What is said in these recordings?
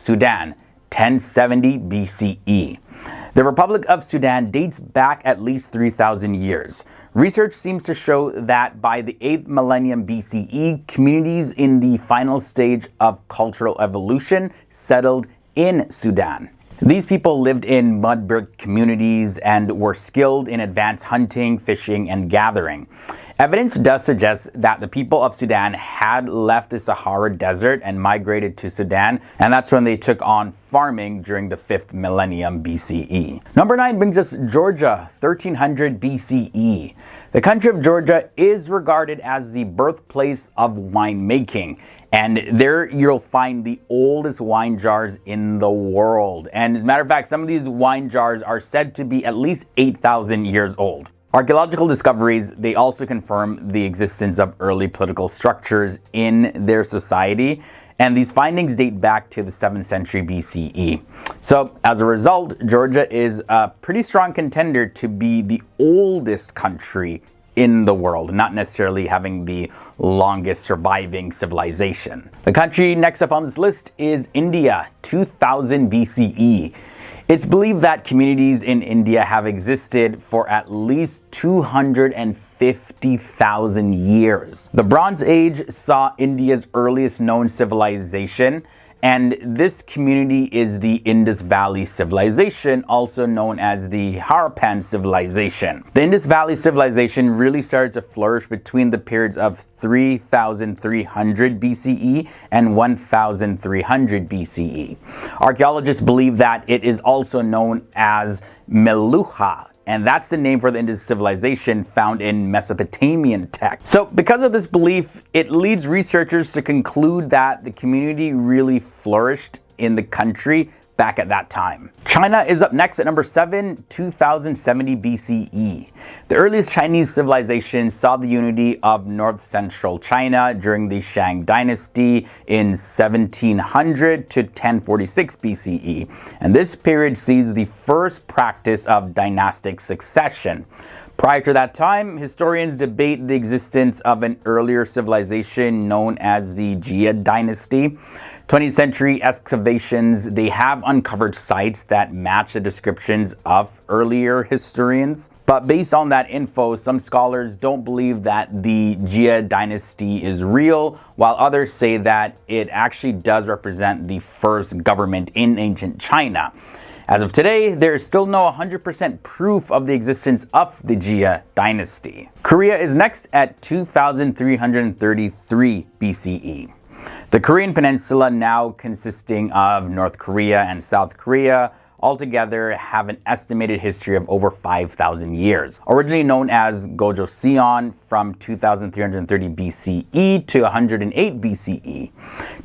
Sudan, 1070 BCE. The Republic of Sudan dates back at least 3,000 years. Research seems to show that by the 8th millennium BCE, communities in the final stage of cultural evolution settled in Sudan. These people lived in mud brick communities and were skilled in advanced hunting, fishing, and gathering. Evidence does suggest that the people of Sudan had left the Sahara Desert and migrated to Sudan, and that's when they took on farming during the 5th millennium BCE. Number 9 brings us Georgia, 1300 BCE. The country of Georgia is regarded as the birthplace of winemaking, and there you'll find the oldest wine jars in the world. And as a matter of fact, some of these wine jars are said to be at least 8,000 years old. Archaeological discoveries, they also confirm the existence of early political structures in their society, and these findings date back to the 7th century BCE. So as a result, Georgia is a pretty strong contender to be the oldest country in the world, not necessarily having the longest surviving civilization. The country next up on this list is India, 2000 BCE. It's believed that communities in India have existed for at least 250,000 years. The Bronze Age saw India's earliest known civilization, and this community is the Indus Valley Civilization, also known as the Harappan Civilization. The Indus Valley Civilization really started to flourish between the periods of 3,300 BCE and 1,300 BCE. Archaeologists believe that it is also known as Meluha, and that's the name for the Indus civilization found in Mesopotamian texts. So because of this belief, it leads researchers to conclude that the community really flourished in the country back at that time. China is up next at number 7, 2070 BCE. The earliest Chinese civilization saw the unity of north-central China during the Shang dynasty in 1700 to 1046 BCE, and this period sees the first practice of dynastic succession. Prior to that time, historians debate the existence of an earlier civilization known as the Jia dynasty. 20th century excavations, they have uncovered sites that match the descriptions of earlier historians. But based on that info, some scholars don't believe that the Jia dynasty is real, while others say that it actually does represent the first government in ancient China. As of today, there is still no 100% proof of the existence of the Jia dynasty. Korea is next at 2333 BCE. The Korean peninsula, now consisting of North Korea and South Korea, altogether have an estimated history of over 5,000 years. Originally known as Gojoseon from 2330 BCE to 108 BCE.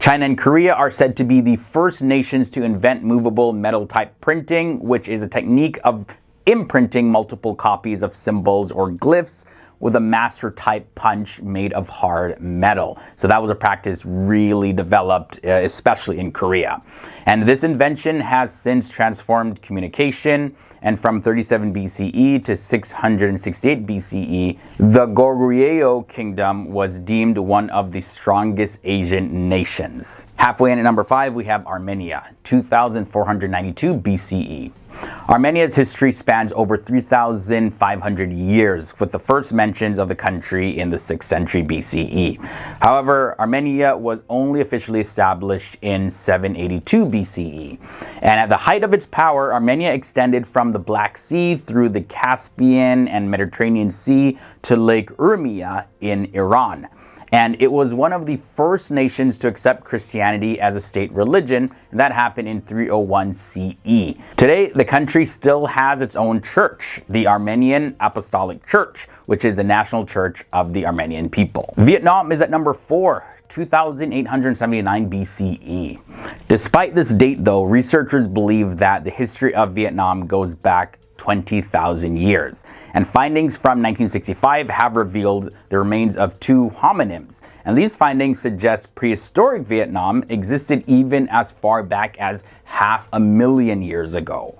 China and Korea are said to be the first nations to invent movable metal type printing, which is a technique of imprinting multiple copies of symbols or glyphs with a master type punch made of hard metal. So that was a practice really developed, especially in Korea. And this invention has since transformed communication, and from 37 BCE to 668 BCE, the Goryeo kingdom was deemed one of the strongest Asian nations. Halfway in at number 5, we have Armenia, 2492 BCE. Armenia's history spans over 3,500 years, with the first mentions of the country in the 6th century BCE. However, Armenia was only officially established in 782 BCE. And at the height of its power, Armenia extended from the Black Sea through the Caspian and Mediterranean Sea to Lake Urmia in Iran. And it was one of the first nations to accept Christianity as a state religion, and that happened in 301 CE. Today, the country still has its own church, the Armenian Apostolic Church, which is the national church of the Armenian people. Vietnam is at number 4, 2879 BCE. Despite this date, though, researchers believe that the history of Vietnam goes back 20,000 years. And findings from 1965 have revealed the remains of 2 homonyms. And these findings suggest prehistoric Vietnam existed even as far back as 500,000 years ago.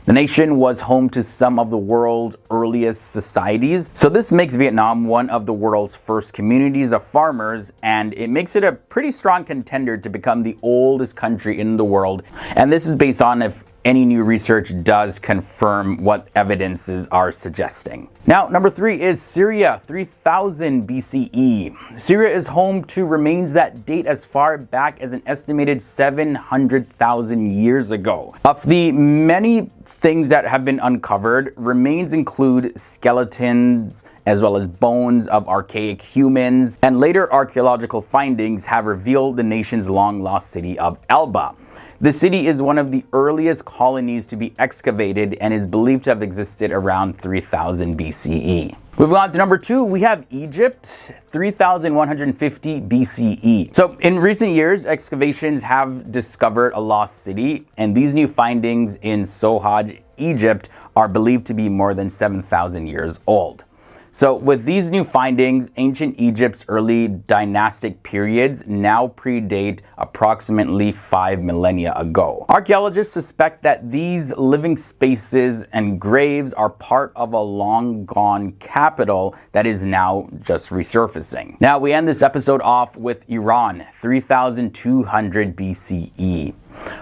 The nation was home to some of the world's earliest societies, so this makes Vietnam one of the world's first communities of farmers, and it makes it a pretty strong contender to become the oldest country in the world. And this is based on if any new research does confirm what evidences are suggesting. Now, number 3 is Syria, 3000 BCE. Syria is home to remains that date as far back as an estimated 700,000 years ago. Of the many things that have been uncovered, remains include skeletons, as well as bones of archaic humans, and later archaeological findings have revealed the nation's long-lost city of Elba. The city is one of the earliest colonies to be excavated and is believed to have existed around 3000 BCE. Moving on to number 2, we have Egypt, 3150 BCE. So in recent years, excavations have discovered a lost city, and these new findings in Sohaj, Egypt, are believed to be more than 7,000 years old. So with these new findings, ancient Egypt's early dynastic periods now predate approximately 5 millennia ago. Archaeologists suspect that these living spaces and graves are part of a long-gone capital that is now just resurfacing. Now we end this episode off with Iran, 3200 BCE.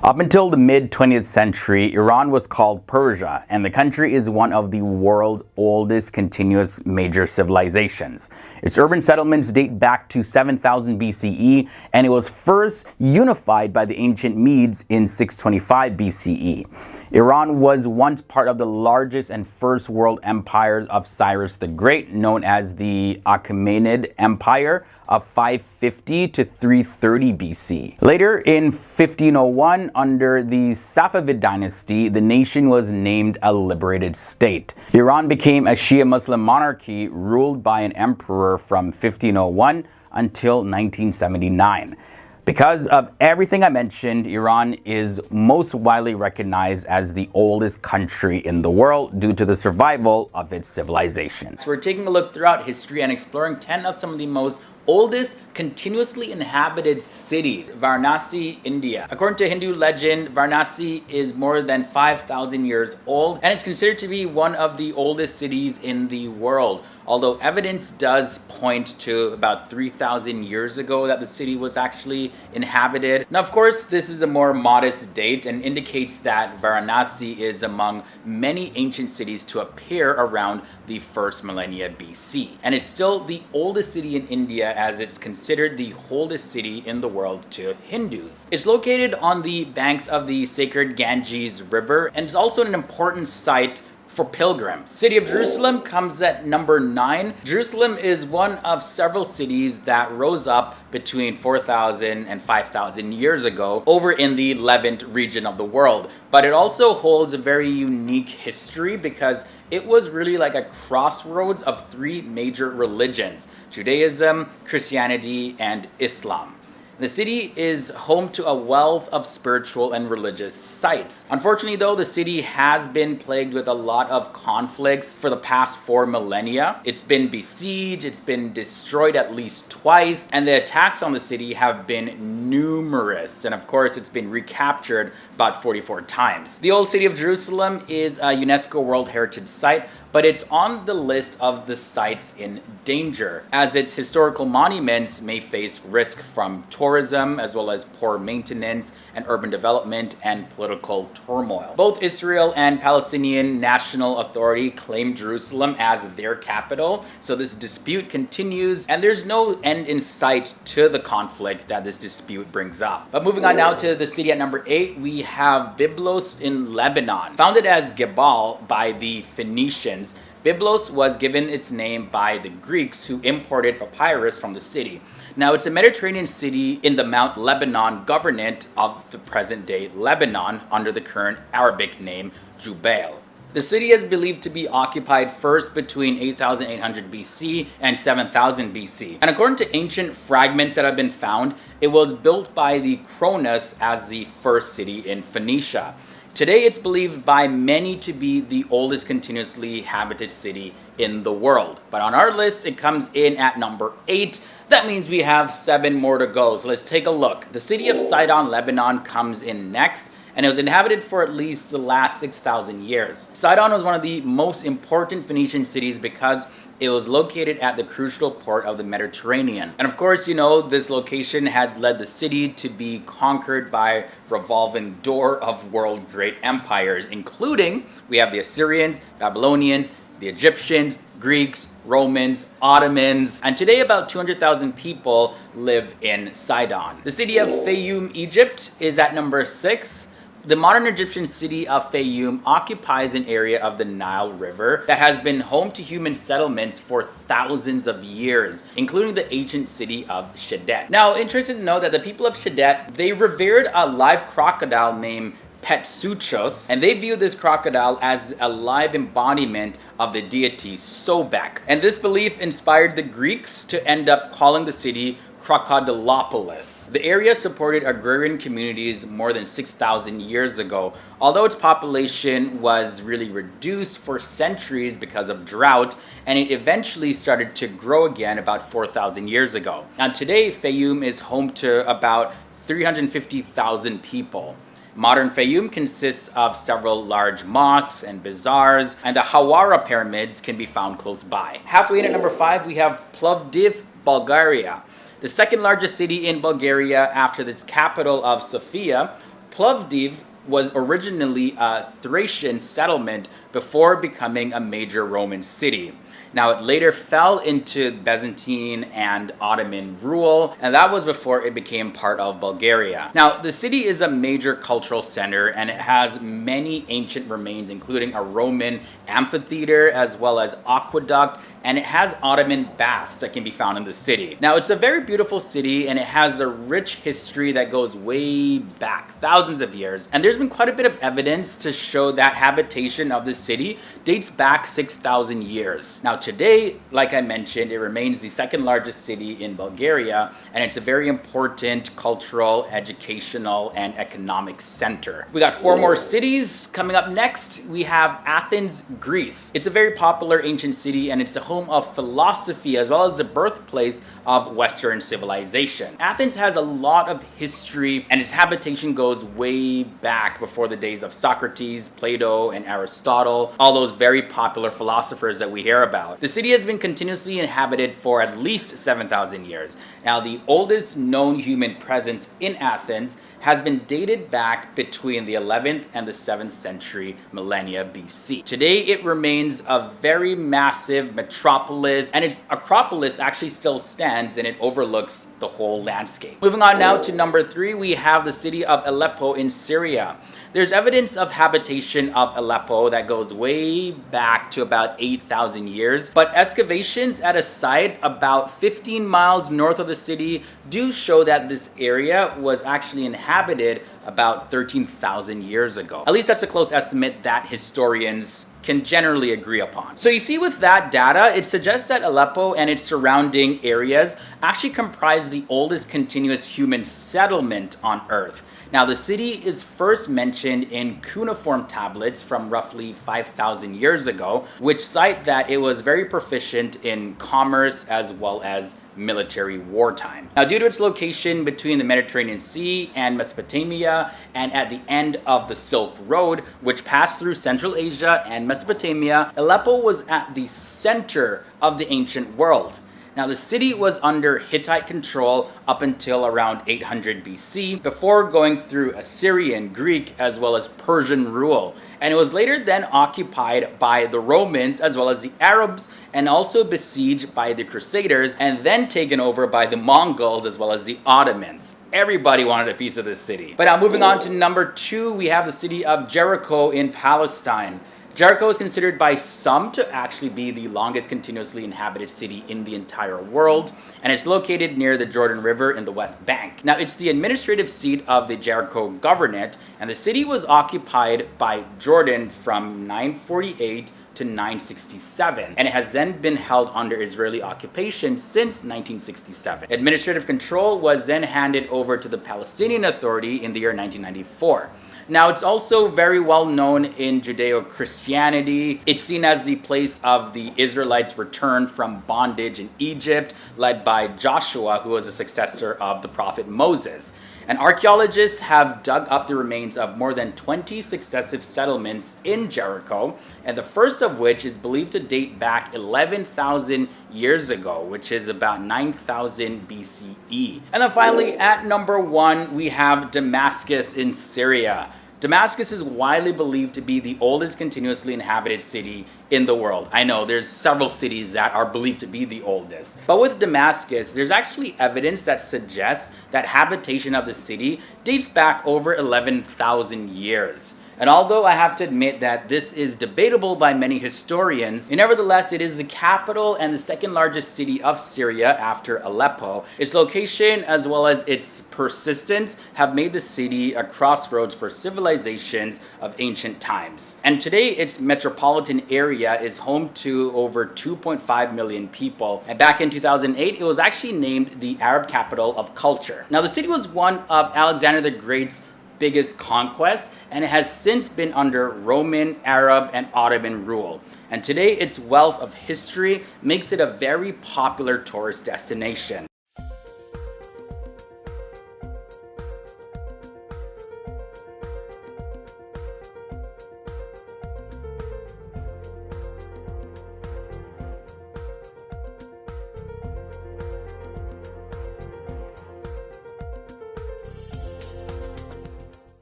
Up until the mid-20th century, Iran was called Persia, and the country is one of the world's oldest continuous major civilizations. Its urban settlements date back to 7000 BCE, and it was first unified by the ancient Medes in 625 BCE. Iran was once part of the largest and first world empires of Cyrus the Great, known as the Achaemenid Empire of 550 to 330 BC. Later in 1501, under the Safavid dynasty, the nation was named a liberated state. Iran became a Shia Muslim monarchy ruled by an emperor from 1501 until 1979. Because of everything I mentioned, Iran is most widely recognized as the oldest country in the world due to the survival of its civilization. So we're taking a look throughout history and exploring 10 of some of the most oldest continuously inhabited cities. Varanasi, India. According to Hindu legend, Varanasi is more than 5,000 years old, and it's considered to be one of the oldest cities in the world. Although evidence does point to about 3,000 years ago that the city was actually inhabited. Now, of course, this is a more modest date and indicates that Varanasi is among many ancient cities to appear around the first millennia BC. And it's still the oldest city in India, as it's considered the oldest city in the world to Hindus. It's located on the banks of the sacred Ganges River, and it's also an important site for pilgrims. City of Jerusalem comes at number 9. Jerusalem is one of several cities that rose up between 4,000 and 5,000 years ago over in the Levant region of the world. But it also holds a very unique history because it was really like a crossroads of 3 major religions: Judaism, Christianity, and Islam. The city is home to a wealth of spiritual and religious sites. Unfortunately, though, the city has been plagued with a lot of conflicts for the past 4 millennia. It's been besieged, it's been destroyed at least twice, and the attacks on the city have been numerous. And of course, it's been recaptured about 44 times. The old city of Jerusalem is a UNESCO World Heritage Site, but it's on the list of the sites in danger, as its historical monuments may face risk from tourism, as well as poor maintenance and urban development and political turmoil. Both Israel and Palestinian National Authority claim Jerusalem as their capital, so this dispute continues, and there's no end in sight to the conflict that this dispute brings up. But moving on now to the city at number 8, we have Byblos in Lebanon. Founded as Gebal by the Phoenicians, Byblos was given its name by the Greeks, who imported papyrus from the city. Now, it's a Mediterranean city in the Mount Lebanon governorate of the present-day Lebanon under the current Arabic name Jubail. The city is believed to be occupied first between 8,800 BC and 7,000 BC. And according to ancient fragments that have been found, it was built by the Cronus as the first city in Phoenicia. Today, it's believed by many to be the oldest continuously inhabited city in the world. But on our list, it comes in at number 8, That means we have 7 more to go, so let's take a look. The city of Sidon, Lebanon comes in next, and it was inhabited for at least the last 6,000 years. Sidon was one of the most important Phoenician cities because it was located at the crucial port of the Mediterranean. And of course, you know, this location had led the city to be conquered by revolving door of world great empires, including, we have the Assyrians, Babylonians, the Egyptians, Greeks, Romans, Ottomans, and today about 200,000 people live in Sidon. The city of Fayoum, Egypt is at number 6. The modern Egyptian city of Fayoum occupies an area of the Nile River that has been home to human settlements for thousands of years, including the ancient city of Shedet. Now, interesting to know that the people of Shedet, they revered a live crocodile named Petsuchos, and they view this crocodile as a live embodiment of the deity Sobek. And this belief inspired the Greeks to end up calling the city Crocodilopolis. The area supported agrarian communities more than 6,000 years ago, although its population was really reduced for centuries because of drought, and it eventually started to grow again about 4,000 years ago. Now today, Fayoum is home to about 350,000 people. Modern Fayoum consists of several large mosques and bazaars, and the Hawara pyramids can be found close by. Halfway in at number 5, we have Plovdiv, Bulgaria. The second largest city in Bulgaria after the capital of Sofia, Plovdiv was originally a Thracian settlement before becoming a major Roman city. Now, it later fell into Byzantine and Ottoman rule, and that was before it became part of Bulgaria. Now, the city is a major cultural center, and it has many ancient remains, including a Roman amphitheater as well as aqueduct, and it has Ottoman baths that can be found in the city. Now, it's a very beautiful city, and it has a rich history that goes way back, thousands of years. And there's been quite a bit of evidence to show that habitation of the city dates back 6,000 years. Now, today, like I mentioned, it remains the second largest city in Bulgaria, and it's a very important cultural, educational, and economic center. We got 4 more cities coming up next. We have Athens, Greece. It's a very popular ancient city, and it's the home of philosophy as well as the birthplace of Western civilization. Athens has a lot of history, and its habitation goes way back before the days of Socrates, Plato, and Aristotle, all those very popular philosophers that we hear about. The city has been continuously inhabited for at least 7,000 years. Now, the oldest known human presence in Athens has been dated back between the 11th and the 7th century millennia BC. Today, it remains a very massive metropolis, and its Acropolis actually still stands, and it overlooks the whole landscape. Moving on now to number 3, we have the city of Aleppo in Syria. There's evidence of habitation of Aleppo that goes way back to about 8,000 years, but excavations at a site about 15 miles north of the city do show that this area was actually inhabited about 13,000 years ago. At least that's a close estimate that historians can generally agree upon. So you see, with that data, it suggests that Aleppo and its surrounding areas actually comprise the oldest continuous human settlement on Earth. Now, the city is first mentioned in cuneiform tablets from roughly 5,000 years ago, which cite that it was very proficient in commerce as well as military wartime. Now, due to its location between the Mediterranean Sea and Mesopotamia, and at the end of the Silk Road, which passed through Central Asia and Mesopotamia, Aleppo was at the center of the ancient world. Now, the city was under Hittite control up until around 800 BC, before going through Assyrian, Greek, as well as Persian rule. And it was later then occupied by the Romans as well as the Arabs, and also besieged by the Crusaders, and then taken over by the Mongols as well as the Ottomans. Everybody wanted a piece of this city. But now, moving on to number 2, we have the city of Jericho in Palestine. Jericho is considered by some to actually be the longest continuously inhabited city in the entire world, and it's located near the Jordan River in the West Bank. Now, it's the administrative seat of the Jericho Governorate, and the city was occupied by Jordan from 948 to 967, and it has then been held under Israeli occupation since 1967. Administrative control was then handed over to the Palestinian Authority in the year 1994. Now, it's also very well known in Judeo-Christianity. It's seen as the place of the Israelites' return from bondage in Egypt, led by Joshua, who was a successor of the prophet Moses. And archaeologists have dug up the remains of more than 20 successive settlements in Jericho, and the first of which is believed to date back 11,000 years ago, which is about 9,000 BCE. And then finally, at number 1, we have Damascus in Syria. Damascus is widely believed to be the oldest continuously inhabited city in the world. I know there's several cities that are believed to be the oldest. But with Damascus, there's actually evidence that suggests that habitation of the city dates back over 11,000 years. And although I have to admit that this is debatable by many historians, nevertheless it is the capital and the second largest city of Syria after Aleppo. Its location as well as its persistence have made the city a crossroads for civilizations of ancient times. And today its metropolitan area is home to over 2.5 million people. And back in 2008, it was actually named the Arab capital of culture. Now the city was one of Alexander the Great's biggest conquest, and it has since been under Roman, Arab, and Ottoman rule. And today its wealth of history makes it a very popular tourist destination.